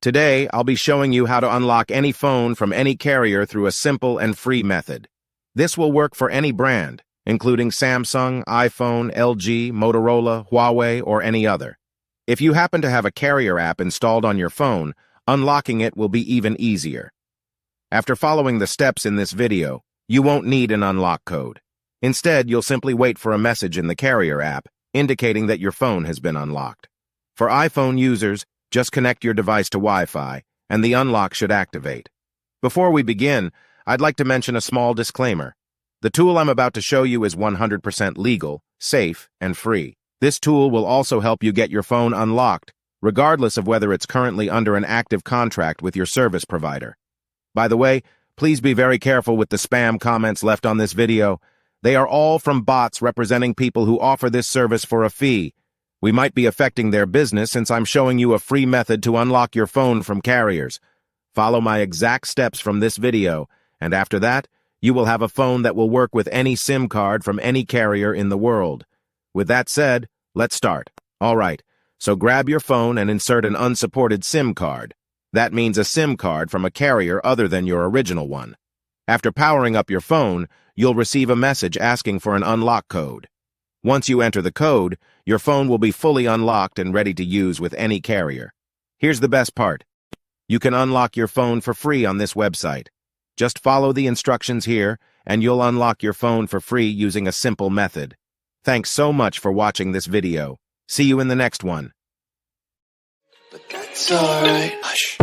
Today, I'll be showing you how to unlock any phone from any carrier through a simple and free method. This will work for any brand, including Samsung, iPhone, LG, Motorola, Huawei, or any other. If you happen to have a carrier app installed on your phone, unlocking it will be even easier. After following the steps in this video, you won't need an unlock code. Instead, you'll simply wait for a message in the carrier app indicating that your phone has been unlocked. For iPhone users, just connect your device to Wi-Fi, and the unlock should activate. Before we begin, I'd like to mention a small disclaimer. The tool I'm about to show you is 100% legal, safe, and free. This tool will also help you get your phone unlocked, regardless of whether it's currently under an active contract with your service provider. By the way, please be very careful with the spam comments left on this video. They are all from bots representing people who offer this service for a fee. We might be affecting their business since I'm showing you a free method to unlock your phone from carriers. Follow my exact steps from this video, and after that, you will have a phone that will work with any SIM card from any carrier in the world. With that said, let's start. All right, so grab your phone and insert an unsupported SIM card. That means a SIM card from a carrier other than your original one. After powering up your phone, you'll receive a message asking for an unlock code. Once you enter the code, your phone will be fully unlocked and ready to use with any carrier. Here's the best part. You can unlock your phone for free on this website. Just follow the instructions here, and you'll unlock your phone for free using a simple method. Thanks so much for watching this video. See you in the next one. But that's alright. Hush.